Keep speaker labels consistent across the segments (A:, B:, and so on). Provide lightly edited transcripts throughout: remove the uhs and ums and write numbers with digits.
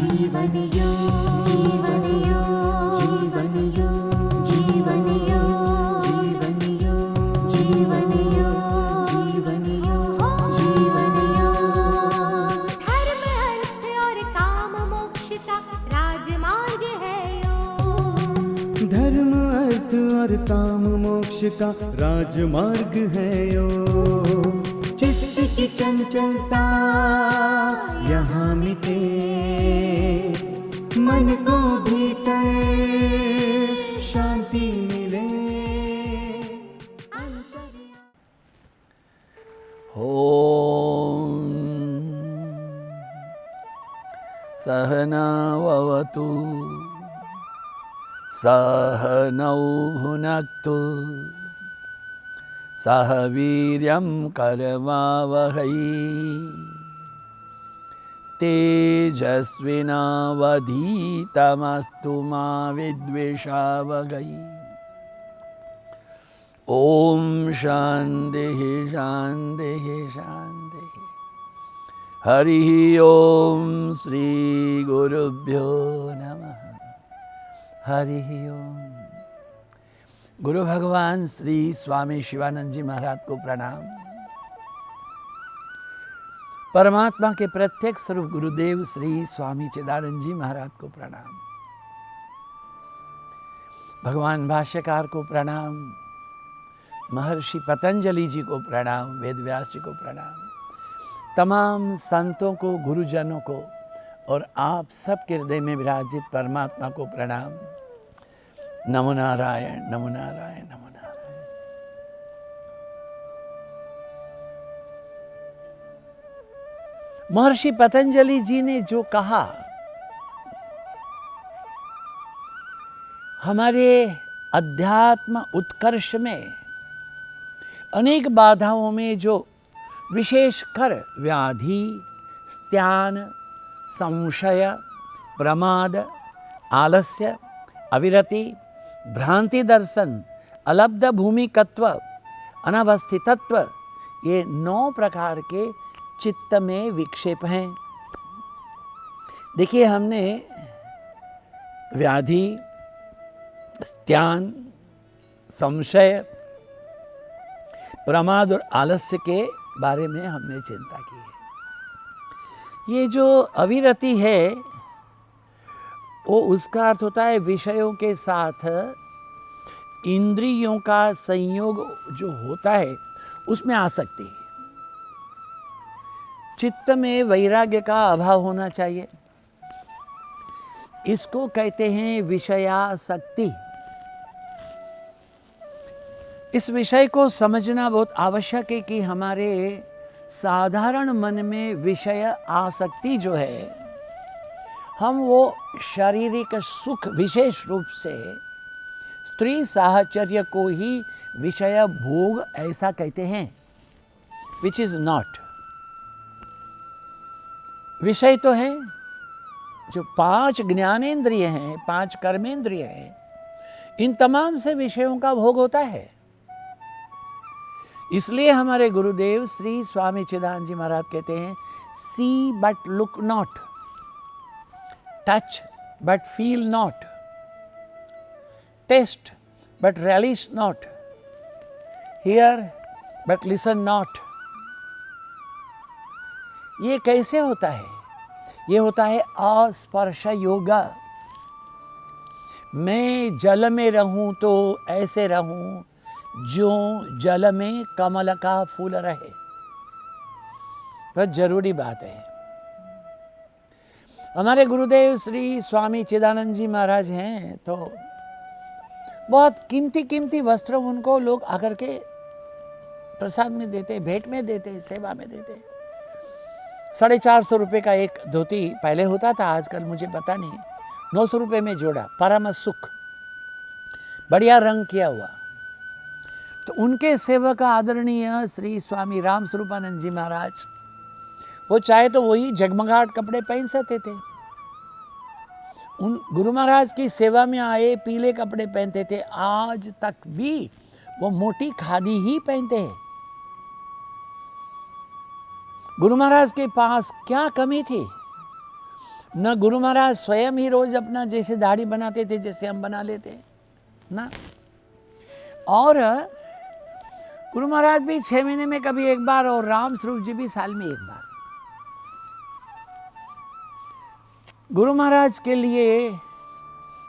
A: जीवन योग, जीवन योग, जीवन योग, जीवन योग, जीवन योग, जीवन योग, जीवन योग, जीवन योग। धर्म अर्थ और काम मोक्ष का राजमार्ग है योग।
B: धर्म अर्थ और काम मोक्ष का राजमार्ग है योग। चित्त की चंचलता यहाँ मिटे, मन को भीतर शांति मिले।
C: ओम सहना भवतु सहनौ भुनक्तु सह वीर्यं करवावहै तेजस्विनावधीतमस्तु मा विद्विषावहै। ओम शांति शांति शांति। हरि ओम श्री गुरुभ्यो नमः। हरि ओम। गुरु भगवान श्री स्वामी शिवानंद जी महाराज को प्रणाम। परमात्मा के प्रत्येक स्वरूप गुरुदेव श्री स्वामी चिदानंद जी महाराज को प्रणाम। भगवान भाष्यकार को प्रणाम, महर्षि पतंजलि जी को प्रणाम, वेदव्यास जी को प्रणाम, तमाम संतों को, गुरुजनों को और आप सबके हृदय में विराजित परमात्मा को प्रणाम। नमो नारायण, नमो नारायण, नमो नारायण। महर्षि पतंजलि जी ने जो कहा, हमारे अध्यात्म उत्कर्ष में अनेक बाधाओं में जो विशेषकर व्याधि, स्त्यान, संशय, प्रमाद, आलस्य, अविरति, भ्रांति दर्शन, अलब्ध भूमिकत्व, अनवस्थितत्व, ये 9 प्रकार के चित्त में विक्षेप हैं। देखिए, हमने व्याधि, स्त्यान, संशय, प्रमाद और आलस्य के बारे में हमने चिंता की है। ये जो अविरति है, वो उसका अर्थ होता है विषयों के साथ इंद्रियों का संयोग जो होता है उसमें आसक्ति। चित्त में वैराग्य का अभाव होना चाहिए। इसको कहते हैं विषयासक्ति। इस विषय को समझना बहुत आवश्यक है कि हमारे साधारण मन में विषय आसक्ति जो है, हम वो शारीरिक सुख, विशेष रूप से स्त्री साहचर्य को ही विषय भोग ऐसा कहते हैं, विच इज नॉट। विषय तो है जो 5 ज्ञानेंद्रिय हैं, 5 कर्मेंद्रिय हैं, इन तमाम से विषयों का भोग होता है। इसलिए हमारे गुरुदेव श्री स्वामी चिदानंद जी महाराज कहते हैं, see but look not, touch but feel not, taste but relish not, hear but listen not। ये कैसे होता है? ये होता है अस्पर्श योगा। मैं जल में रहूं तो ऐसे रहूं जो जल में कमल का फूल रहे। बहुत जरूरी बात है। हमारे गुरुदेव श्री स्वामी चिदानंद जी महाराज हैं, तो बहुत कीमती कीमती वस्त्र उनको लोग आकर के प्रसाद में देते, भेंट में देते, सेवा में देते। 450 रुपये का एक धोती पहले होता था, आजकल मुझे पता नहीं, 900 रुपये में जोड़ा, परम सुख, बढ़िया रंग किया हुआ। तो उनके सेवक आदरणीय श्री स्वामी राम स्वरूपानंद जी महाराज, वो चाहे तो वही जगमगाहट कपड़े पहन सकते थे। उन गुरु महाराज की सेवा में आए पीले कपड़े पहनते थे, आज तक भी वो मोटी खादी ही पहनते हैं। गुरु महाराज के पास क्या कमी थी? न गुरु महाराज स्वयं ही रोज अपना जैसे दाढ़ी बनाते थे जैसे हम बना लेते ना, और गुरु महाराज भी 6 महीने में कभी एक बार, और राम स्वरूप जी भी साल में एक बार। गुरु महाराज के लिए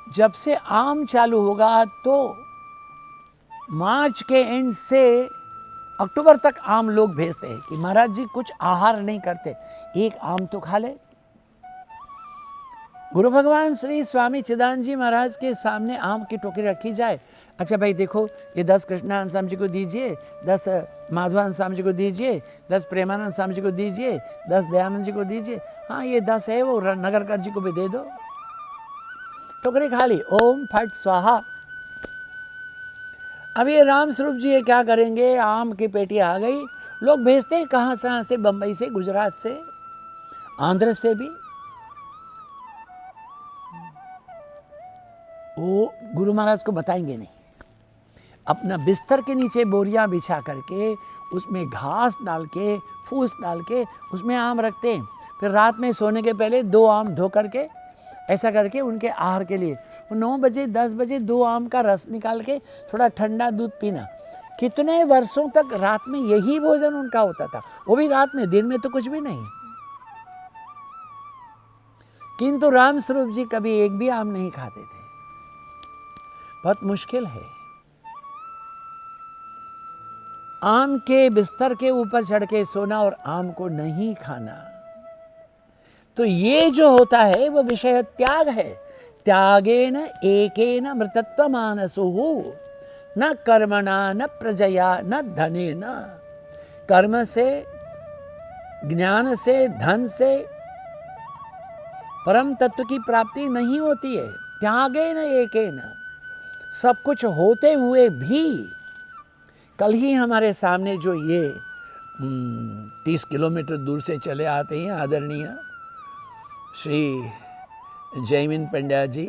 C: जब से आम चालू होगा तो मार्च के एंड से अक्टूबर तक आम लोग भेजते हैं कि महाराज जी कुछ आहार नहीं करते, एक आम तो खा ले। गुरु भगवान श्री स्वामी चिदानंद जी महाराज के सामने आम की टोकरी रखी जाए, अच्छा भाई देखो ये 10 कृष्णानंद स्वामी जी को दीजिए, 10 माधवानंद स्वामी जी को दीजिए, 10 प्रेमानंद स्वामी जी को दीजिए, 10 दयानंद जी को दीजिए, हाँ ये 10 है वो नगरकर जी को भी दे दो। टोकरी खाली, ओम फट स्वाहा। अब ये राम स्वरूप जी ये क्या करेंगे, आम की पेटी आ गई, लोग भेजते हैं कहाँ से, बम्बई से, गुजरात से, आंध्र से भी। वो गुरु महाराज को बताएंगे नहीं, अपना बिस्तर के नीचे बोरियां बिछा करके उसमें घास डाल के, फूस डाल के उसमें आम रखते हैं, फिर रात में सोने के पहले 2 आम धो करके ऐसा करके उनके आहार के लिए 9 बजे 10 बजे 2 आम का रस निकाल के थोड़ा ठंडा दूध पीना। कितने वर्षों तक रात में यही भोजन उनका होता था, वो भी रात में, दिन में तो कुछ भी नहीं। किंतु राम स्वरूप जी कभी एक भी आम नहीं खाते थे, बहुत मुश्किल है। आम के बिस्तर के ऊपर चढ़ के सोना और आम को नहीं खाना, तो ये जो होता है वो विषय त्याग है। त्यागेन एकेन मृतत्व मानसुहु न कर्मणा न प्रजया न धनेन। कर्म से, ज्ञान से, धन से परम तत्व की प्राप्ति नहीं होती है। त्यागेन एकेन, सब कुछ होते हुए भी। कल ही हमारे सामने जो ये 30 किलोमीटर दूर से चले आते हैं आदरणीय श्री जयमिन पंड्या जी,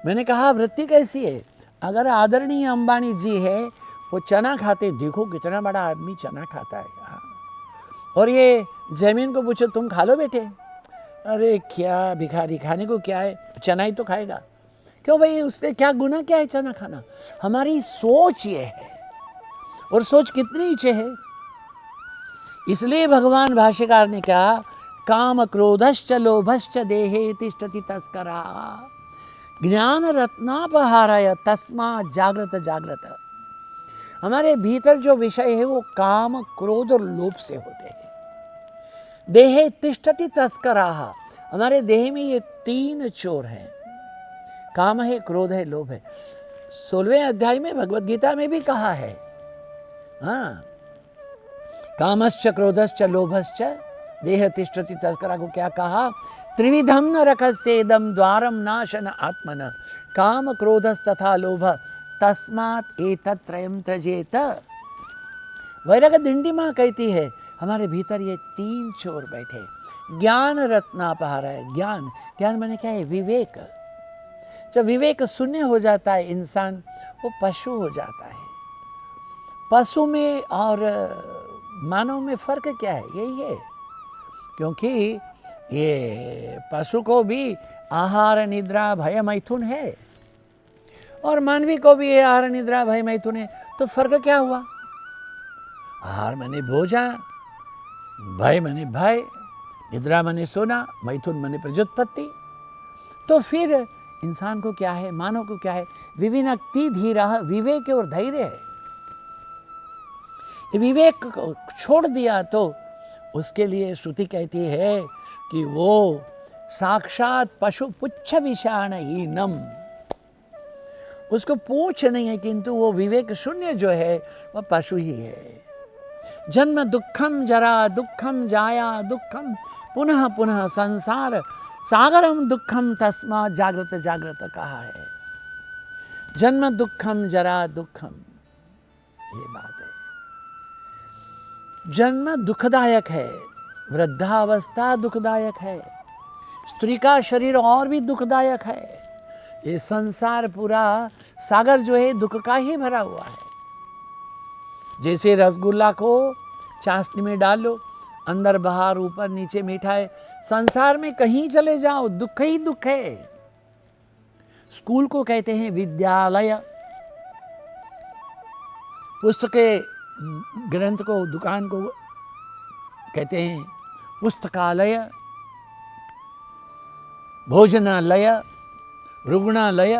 C: मैंने कहा वृत्ति कैसी है, अगर आदरणीय अंबानी जी है वो चना खाते, देखो कितना बड़ा आदमी चना खाता है, और ये जयमिन को पूछो तुम खा लो बेटे, अरे क्या भिखारी, खाने को क्या है, चना ही तो खाएगा। क्यों भाई, उसमें क्या गुनाह क्या है चना खाना। हमारी सोच ये है, और सोच कितनी नीचे है। इसलिए भगवान भाष्यकार ने कहा काम क्रोधश्च लोभश्च देहे तिष्ठति तस्करा ज्ञान रत्नापहाराय तस्मा जागृत जागृत। हमारे भीतर जो विषय है वो काम क्रोध और लोभ से होते हैं। देहे तिष्ठति तस्कराः, हमारे देह में ये 3 चोर हैं, काम है, क्रोध है, लोभ है। 16वें अध्याय में भगवद गीता में भी कहा है, हाँ, कामश्च क्रोधश्च लोभश्च देह तिष्ठति तस्करा को क्या कहा, त्रिविधम न रखस्येदम द्वारम नाशन आत्मन काम क्रोधस्तथा लोभ तस्मात् एतत् त्रयं त्यजेत। वैराग दिंडी माँ कहती है हमारे भीतर ये 3 चोर बैठे। ज्ञान रत्नापहार है, ज्ञान, ज्ञान माने क्या है, विवेक। जब विवेक शून्य हो जाता है इंसान, वो पशु हो जाता है। पशु में और मानव में फर्क क्या है, यही है। क्योंकि ये पशु को भी आहार निद्रा भय मैथुन है, और मानवी को भी ये आहार निद्रा भय मैथुन है। तो फर्क क्या हुआ, आहार माने भोजन, भय माने भय, निद्रा माने सोना, मैथुन माने प्रजोत्पत्ति। तो फिर इंसान को क्या है, मानव को क्या है, विविनक्ति धीरः, विवेक और धैर्य है। विवेक को छोड़ दिया तो उसके लिए श्रुति कहती है कि वो साक्षात पशु पुच्छ विषाणहीनम, उसको पूछ नहीं है, किंतु वो विवेक शून्य जो है वह पशु ही है। जन्म दुखम जरा दुखम जाया दुखम पुनः पुनः संसार सागरम दुखम तस्मात् जागृत जागृत कहा है। जन्म दुखम जरा दुखम, ये बात है। जन्म दुखदायक है, वृद्धावस्था दुखदायक है, स्त्री का शरीर और भी दुखदायक है। ये संसार पूरा सागर जो है दुख का ही भरा हुआ है। जैसे रसगुल्ला को चाशनी में डालो, अंदर बाहर ऊपर नीचे मीठा है। संसार में कहीं चले जाओ दुख ही दुख है। स्कूल को कहते हैं विद्यालय, पुस्तकें ग्रंथ को दुकान को कहते हैं पुस्तकालय, भोजनालय, रुग्णालय।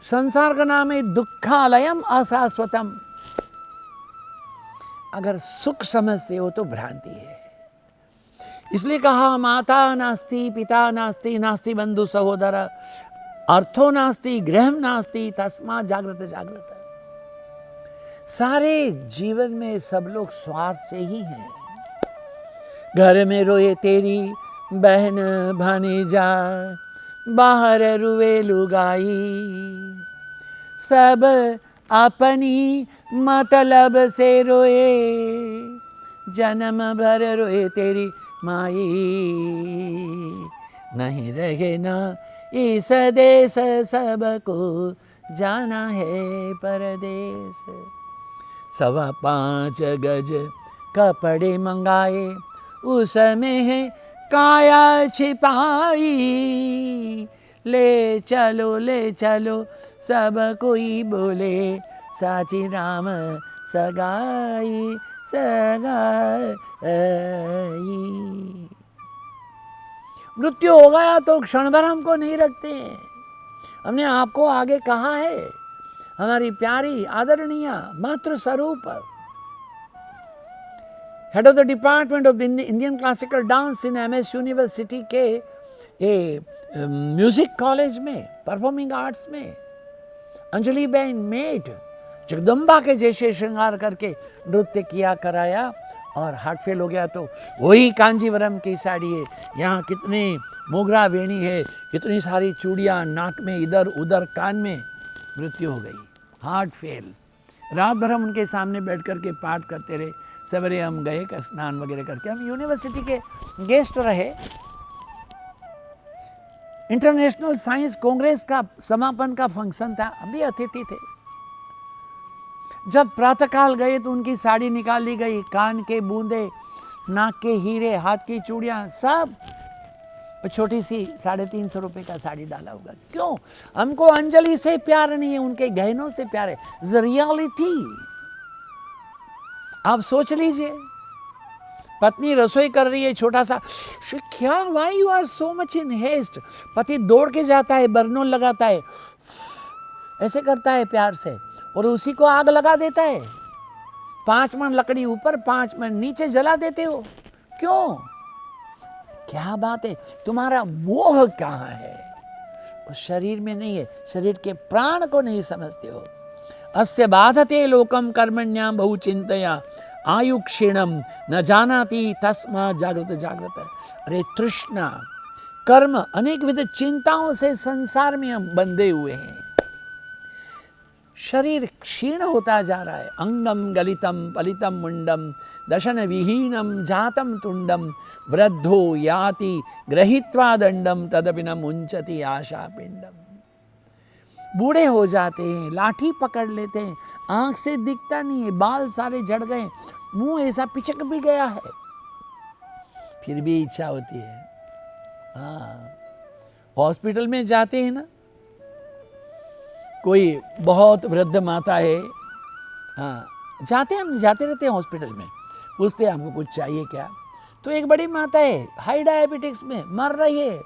C: संसार का नाम है दुखालयम अशाश्वतम। अगर सुख समझते हो तो भ्रांति है। इसलिए कहा माता नास्ति पिता नास्ति नास्ति बंधु सहोदर, अर्थो नास्ति गृहम नास्ति तस्मात् जागृत जागृत। सारे जीवन में सब लोग स्वार्थ से ही हैं। घर में रोए तेरी बहन भानीजा, बाहर रुए लुगाई, सब अपनी मतलब से रोए, जन्म भर रोए तेरी माई, नहीं रहे ना इस देश सबको जाना है परदेश। 5.25 गज कपड़े मंगाए, उसमें है काया छिपाई, ले चलो सब कोई बोले, साची राम सगाई सगाई। मृत्यु हो गया तो क्षण भर हमको नहीं रखते। हमने आपको आगे कहा है, हमारी प्यारी आदरणीय मातृ स्वरूप head of the department of the Indian classical dance in MS university के म्यूजिक कॉलेज में परफॉर्मिंग आर्ट्स में अंजलि बेन मेड जगदम्बा के जैसे श्रृंगार करके नृत्य किया कराया, और हार्ट फेल हो गया तो वही कांजीवरम की साड़ी है, यहाँ कितने मोगरा वेणी है, कितनी सारी चूड़ियाँ नाक में इधर उधर कान में, मृत्यु हो गई, हार्ट फेल। रात भर हम उनके सामने बैठ करके पाठ करते रहे, सवेरे हम गए का स्नान वगैरह करके। हम यूनिवर्सिटी के गेस्ट रहे, इंटरनेशनल साइंस कांग्रेस का समापन का फंक्शन था, हम भी अतिथि थे। जब प्रातःकाल गए तो उनकी साड़ी निकाली गई, कान के बूंदे, नाक के हीरे, हाथ की चूड़ियां, सब छोटी सी 350 रुपए का साड़ी डाला होगा। क्यों? हमको अंजलि से प्यार नहीं है, उनके गहनों से प्यार है। रियलिटी आप सोच लीजिए, पत्नी रसोई कर रही है, छोटा सा क्या, why you are so much in haste. पति दौड़ के जाता है, बर्नोल लगाता है, ऐसे करता है प्यार से, और उसी को आग लगा देता है। 5 मन लकड़ी ऊपर 5 मन नीचे जला देते हो, क्यों? क्या बात है, तुम्हारा मोह कहाँ है? वो शरीर में नहीं है, शरीर के प्राण को नहीं समझते हो। अस्य बाधते लोकम कर्मण्याम बहु चिंतया आयु क्षीणम न जानाति तस्मा जागृत जागृत। अरे तृष्णा कर्म अनेक विध चिंताओं से संसार में हम बंधे हुए हैं। शरीर क्षीण होता जा रहा है। अंगम गलितम पलितम मुंडम दशन विहीनम जातम तुंडम वृद्धो याति गृहीत्वा दंडम तदपि न मुंचति आशा पिंडम। बूढ़े हो जाते हैं, लाठी पकड़ लेते हैं, आंख से दिखता नहीं है, बाल सारे झड़ गए, मुंह ऐसा पिचक भी गया है, फिर भी इच्छा होती है। हाँ, हॉस्पिटल में जाते हैं ना, कोई बहुत वृद्ध माता है, हाँ जाते हैं, हम जाते रहते हैं हॉस्पिटल में, पूछते हैं आपको कुछ चाहिए क्या? तो एक बड़ी माता है, हाई डायबिटिक्स में मर रही है।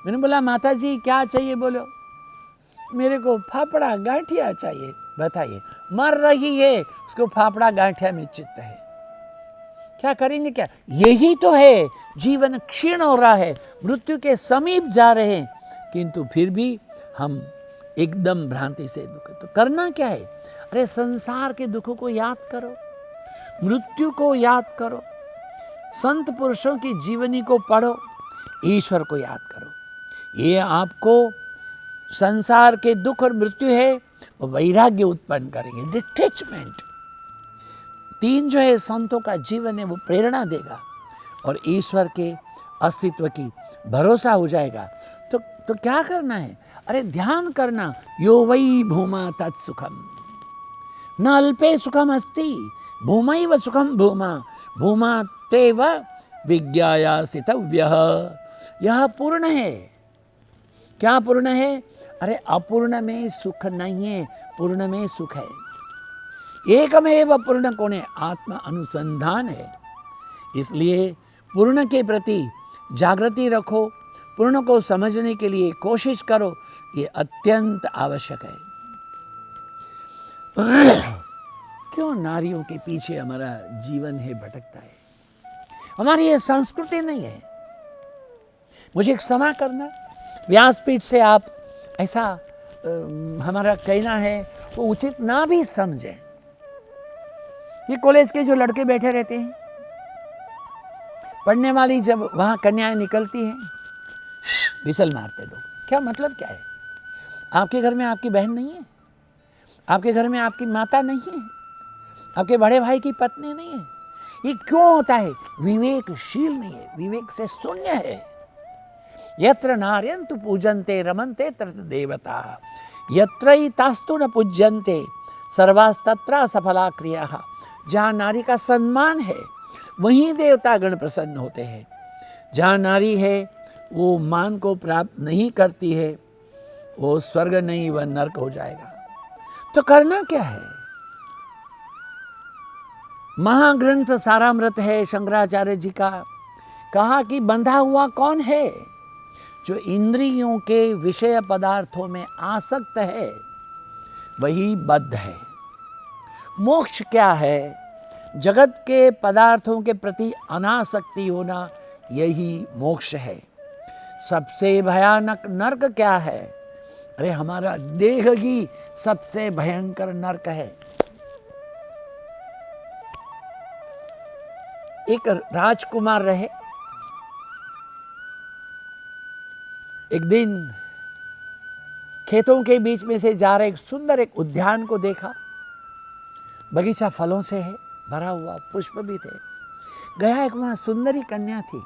C: मैंने बोला माता जी क्या चाहिए? बोलो मेरे को फाफड़ा गांठिया चाहिए। बताइए, मर रही है, उसको फाफड़ा गांठिया में चित्त है, क्या करेंगे? क्या यही तो है, जीवन क्षीण हो रहा है, मृत्यु के समीप जा रहे हैं, किंतु फिर भी हम एकदम भ्रांति से दुख। तो करना क्या है? अरे संसार के दुखों को याद करो, मृत्यु को याद करो, संत पुरुषों की जीवनी को पढ़ो, ईश्वर को याद करो। ये आपको संसार के दुख और मृत्यु है वो वैराग्य उत्पन्न करेंगे, डिटैचमेंट। 3 जो है संतों का जीवन है वो प्रेरणा देगा, और ईश्वर के अस्तित्व की भरोसा हो जाएगा। तो क्या करना है? अरे ध्यान करना, यो वै भूमा तत्सुखम न अल्पे सुखम अस्ति भूमैव सुखम भूमा भूमा तेव विज्ञायासितव्यः। यह पूर्ण है। क्या पूर्ण है? अरे अपूर्ण में सुख नहीं है, पूर्ण में सुख है। एकमेव पूर्ण कौन है? आत्मा अनुसंधान है। इसलिए पूर्ण के प्रति जागृति रखो, पूर्ण को समझने के लिए कोशिश करो, ये अत्यंत आवश्यक है। क्यों नारियों के पीछे हमारा जीवन है भटकता है? हमारी ये संस्कृति नहीं है। मुझे क्षमा करना, व्यासपीठ से आप ऐसा हमारा कहना है वो उचित ना भी समझें। ये कॉलेज के जो लड़के बैठे रहते हैं, पढ़ने वाली जब वहाँ कन्याएं निकलती हैं, विसल मारते लोग। क्या मतलब क्या है? आपके घर में आपकी बहन नहीं है? आपके घर में आपकी माता नहीं है? आपके बड़े भाई की पत्नी नहीं है? ये क्यों होता है? विवेकशील नहीं है, विवेक से शून्य है। यत्र नार्यन्तु पूजन्ते रमन्ते तत्र देवता, यत्र तास्तु न पूज्यन्ते सर्वास्तत्र सफला क्रियाः। जहाँ नारी का सम्मान है वहीं देवता गण प्रसन्न होते हैं। जहाँ नारी है वो मान को प्राप्त नहीं करती है, वो स्वर्ग नहीं वह नरक हो जाएगा। तो करना क्या है? महाग्रंथ सारामृत है शंकराचार्य जी का। कहा कि बंधा हुआ कौन है? जो इंद्रियों के विषय पदार्थों में आसक्त है वही बद्ध है। मोक्ष क्या है? जगत के पदार्थों के प्रति अनासक्ति होना, यही मोक्ष है। सबसे भयानक नरक क्या है? अरे हमारा देह ही सबसे भयंकर नरक है। एक राजकुमार रहे। एक दिन खेतों के बीच में से जा रहे एक सुंदर एक उद्यान को देखा। बगीचा फलों से है भरा हुआ, पुष्प भी थे। गया, एक वहां सुंदरी कन्या थी।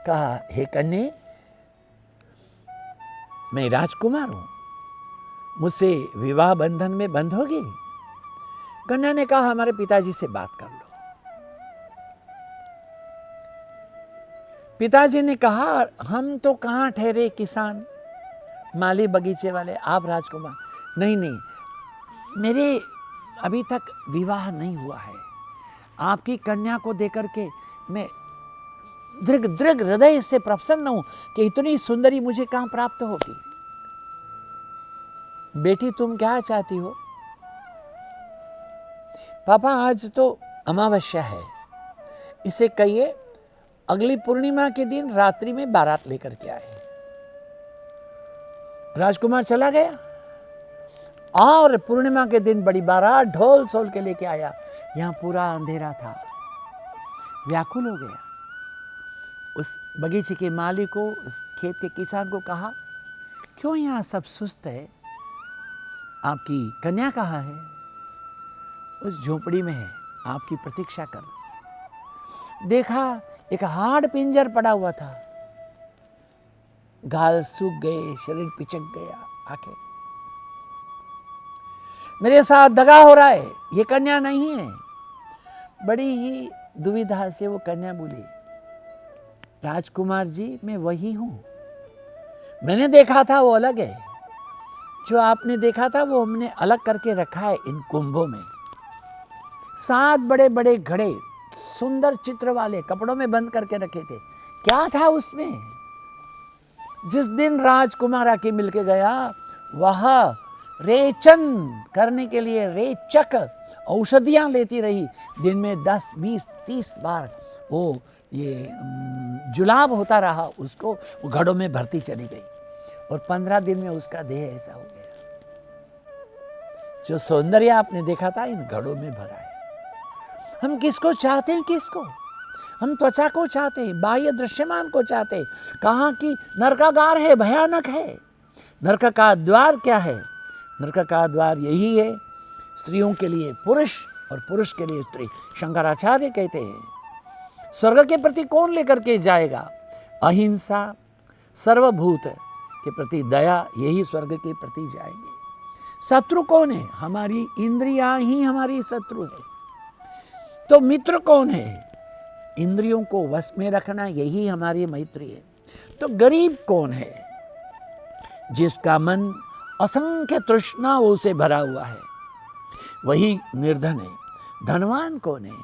C: कहा, हे कन्या, मैं राजकुमार हूं, मुझसे विवाह बंधन में बंधोगी? कन्या ने कहा, हमारे पिताजी से बात कर लो। पिताजी ने कहा, हम तो कहाँ ठहरे किसान, माली बगीचे वाले, आप राजकुमार। नहीं नहीं, मेरे अभी तक विवाह नहीं हुआ है। आपकी कन्या को देकर के मैं दृग दृग हृदय से प्रसन्न हूं कि इतनी सुंदरी मुझे कहां प्राप्त होगी। बेटी, तुम क्या चाहती हो? पापा, आज तो अमावस्या है, इसे कहिए अगली पूर्णिमा के दिन रात्रि में बारात लेकर के आए। राजकुमार चला गया और पूर्णिमा के दिन बड़ी बारात ढोल सोल के लेके आया। यहाँ पूरा अंधेरा था। व्याकुल हो गया। उस बगीचे के माली को, उस खेत के किसान को कहा, क्यों यहाँ सब सुस्त है? आपकी कन्या कहाँ है? उस झोपड़ी में है, आपकी प्रतीक्षा कर रही। देखा, एक हाड़ पिंजर पड़ा हुआ था। गाल सूख गए, शरीर पिचक गया, आंखें। मेरे साथ दगा हो रहा है, ये कन्या नहीं है। बड़ी ही दुविधा से वो कन्या बोली, राजकुमार जी, मैं वही हूं। मैंने देखा था वो अलग है, जो आपने देखा था वो हमने अलग करके रखा है इन कुंभों में। 7 बड़े बड़े घड़े सुंदर चित्र वाले कपड़ों में बंद करके रखे थे। क्या था उसमें? जिस दिन राजकुमार आके मिलके गया, वह रेचन करने के लिए रेचक औषधियां लेती रही। दिन में 10, 20, 30 बार वो ये जुलाब होता रहा, उसको वो घड़ों में भरती चली गई और 15 दिन में उसका देह ऐसा हो गया। जो सौंदर्य आपने देखा था इन घड़ों में भरा है। हम किसको चाहते हैं? किसको? हम त्वचा को चाहते हैं, बाह्य दृश्यमान को चाहते हैं। कहाँ की नरकागार है, भयानक है। नरक का द्वार क्या है? नरक का द्वार यही है, स्त्रियों के लिए पुरुष और पुरुष के लिए स्त्री। शंकराचार्य कहते हैं, स्वर्ग के प्रति कौन लेकर के जाएगा? अहिंसा, सर्वभूत के प्रति दया, यही स्वर्ग के प्रति जाएंगे। शत्रु कौन है? हमारी इंद्रियां ही हमारी शत्रु है। तो मित्र कौन है? इंद्रियों को वश में रखना, यही हमारी मैत्री है। तो गरीब कौन है? जिसका मन असंख्य तृष्णाओं से भरा हुआ है, वही निर्धन है। धनवान कौन है?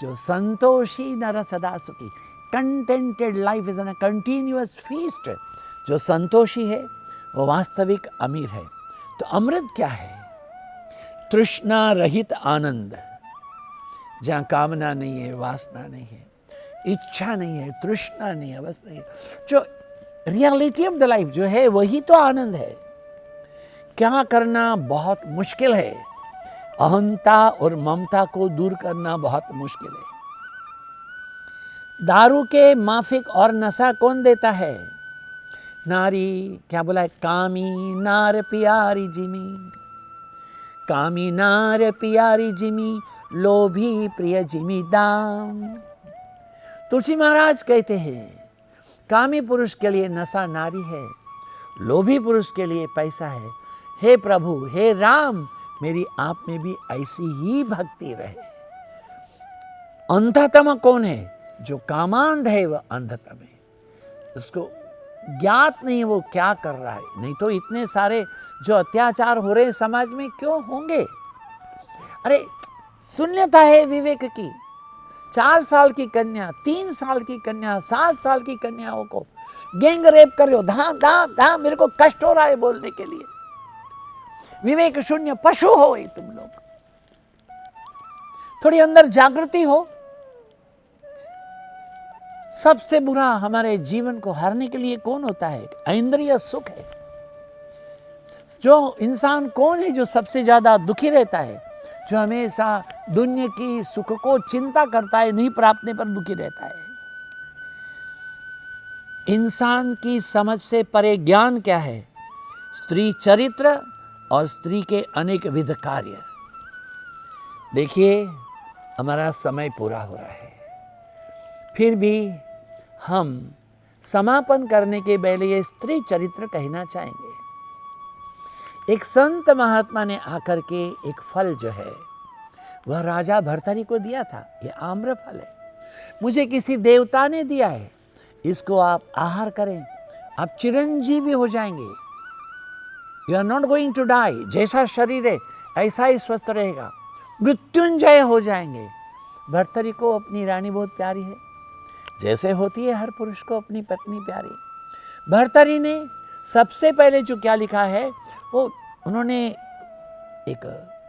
C: जो संतोषी नर सदा सुखी, contented life is an continuous feast. जो संतोषी है वो वास्तविक अमीर है। तो अमृत क्या है? तृष्णा रहित आनंद, जहाँ कामना नहीं है, वासना नहीं है, इच्छा नहीं है, तृष्णा नहीं है, बस नहीं है। जो रियलिटी ऑफ द लाइफ जो है वही तो आनंद है। क्या करना बहुत मुश्किल है। अहंता और ममता को दूर करना बहुत मुश्किल है। दारू के माफिक और नशा कौन देता है? नारी, क्या बोला है? कामी नार प्यारी जिमी, कामी नार प्यारी जिमी, लोभी प्रिय जिमी दाम। तुलसी महाराज कहते हैं कामी पुरुष के लिए नशा नारी है, लोभी पुरुष के लिए पैसा है। हे प्रभु, हे राम, मेरी आप में भी ऐसी ही भक्ति रहे। अंधतम कौन है? जो कामांध है वह अंधतम है। उसको ज्ञात नहीं वो क्या कर रहा है। नहीं तो इतने सारे जो अत्याचार हो रहे समाज में क्यों होंगे? अरे शून्यता है विवेक की। 4 साल की कन्या, 3 साल की कन्या, 7 साल की कन्याओं को गैंग रेप कर रहे हो। धाम धाम धाम, मेरे को कष्ट हो रहा है बोलने के लिए। विवेक शून्य पशु हो ये तुम लोग। थोड़ी अंदर जागृति हो। सबसे बुरा हमारे जीवन को हारने के लिए कौन होता है? इंद्रिय सुख है। जो इंसान कौन है जो सबसे ज्यादा दुखी रहता है? जो हमेशा दुनिया की सुख को चिंता करता है, नहीं प्राप्तने पर दुखी रहता है। इंसान की समझ से परे ज्ञान क्या है? स्त्री चरित्र और स्त्री के अनेक विध कार्य। देखिए हमारा समय पूरा हो रहा है, फिर भी हम समापन करने के पहले ये स्त्री चरित्र कहना चाहेंगे। एक संत महात्मा ने आकर के एक फल जो है वह राजा भर्तरी को दिया था। ये आम्र फल है, मुझे किसी देवता ने दिया है, इसको आप आहार करें, आप चिरंजीवी हो जाएंगे। You are not going to die. जैसा शरीर है ऐसा ही स्वस्थ रहेगा, मृत्युंजय हो जाएंगे। भर्तरी को अपनी रानी बहुत प्यारी है, जैसे होती है हर पुरुष को अपनी पत्नी प्यारी। भर्तरी ने सबसे पहले जो क्या लिखा है वो उन्होंने एक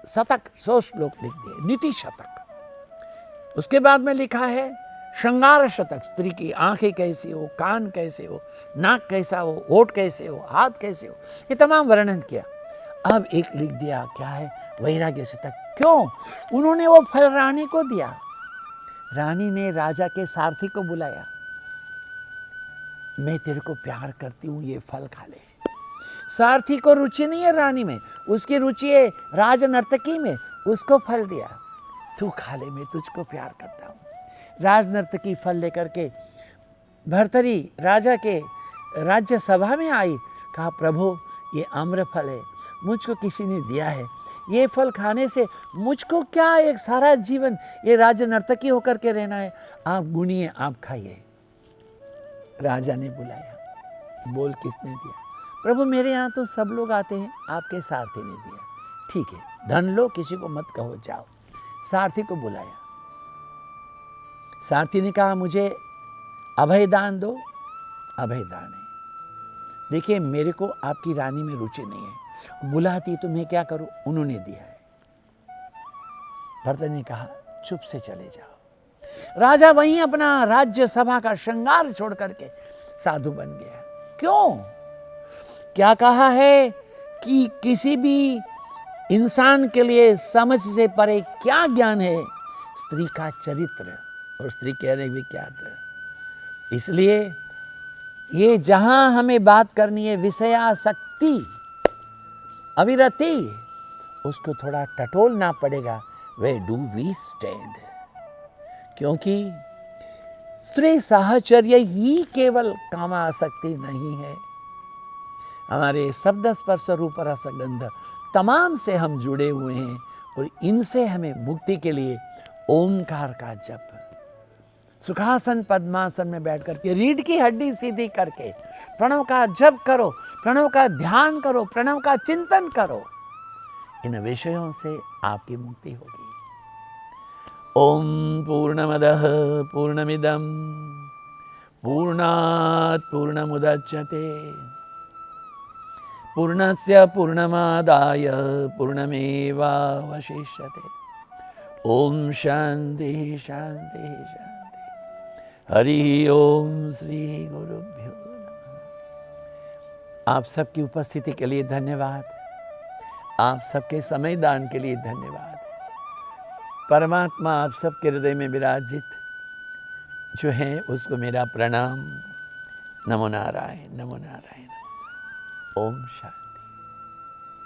C: शतक 100 श्लोक लिख दिए, नीति शतक। उसके बाद में लिखा है श्रृंगार शतक, स्त्री की आंखें कैसी हो, कान कैसे हो, नाक कैसा हो, होठ कैसे हो, हाथ कैसे हो, ये तमाम वर्णन किया। अब एक लिख दिया, क्या है? वैराग्य शतक। क्यों? उन्होंने वो फल रानी को दिया। रानी ने राजा के सारथी को बुलाया, मैं तेरे को प्यार करती हूँ, ये फल खा ले। सारथी को रुचि नहीं है रानी में, उसकी रुचि है राज नर्तकी में, उसको फल दिया, तू खा ले, मैं तुझको प्यार करता हूँ। राज नर्तकी फल लेकर के भर्तरी राजा के राज्य सभा में आई, कहा प्रभु ये आम्र फल है, मुझको किसी ने दिया है, ये फल खाने से मुझको क्या एक सारा जीवन ये राज्य नर्तकी होकर के रहना है, आप गुनिए, आप खाइए। राजा ने बुलाया, बोल किसने दिया? प्रभु मेरे यहाँ तो सब लोग आते हैं, आपके सारथी ने दिया। ठीक है, धन लो, किसी को मत कहो, जाओ। सारथी को बुलाया, सारथी ने कहा मुझे अभय दान दो। अभय दान है, देखिए मेरे को आपकी रानी में रुचि नहीं है, बुलाती तो मैं क्या करूं? उन्होंने दिया है। भर्तरी ने कहा चुप से चले जाओ। राजा वहीं अपना राज्य सभा का श्रृंगार छोड़ करके साधु बन गया। क्यों? क्या कहा है कि किसी भी इंसान के लिए समझ से परे क्या ज्ञान है? स्त्री का चरित्र और स्त्री के अनेक विख्यात। इसलिए ये जहां हमें बात करनी है विषयासक्ति, अविरति, उसको थोड़ा टटोलना पड़ेगा। वे डू वी स्टैंड? क्योंकि स्त्री साहचर्य ही केवल कामासक्ति नहीं है, हमारे शब्द स्पर्श रूप रसगंध तमाम से हम जुड़े हुए हैं और इनसे हमें मुक्ति के लिए ओंकार का जप, सुखासन पद्मासन में बैठ करके रीढ़ की हड्डी सीधी करके प्रणव का जप करो, प्रणव का ध्यान करो, प्रणव का चिंतन करो। इन विषयों से आपकी मुक्ति होगी। ओम पूर्णमदः पूर्णमिदं पूर्णात् पूर्णमुदच्यते पूर्णस्य पूर्णमादाय पूर्णमेवावशिष्यते। ओम शांति शांति शांति। हरि ओम श्री गुरुभ्यो नमः। आप सबकी उपस्थिति के लिए धन्यवाद। आप सबके समय दान के लिए धन्यवाद। परमात्मा आप सबके हृदय में विराजित जो है उसको मेरा प्रणाम। नमो नारायण, नमो नारायण। ओम शांति।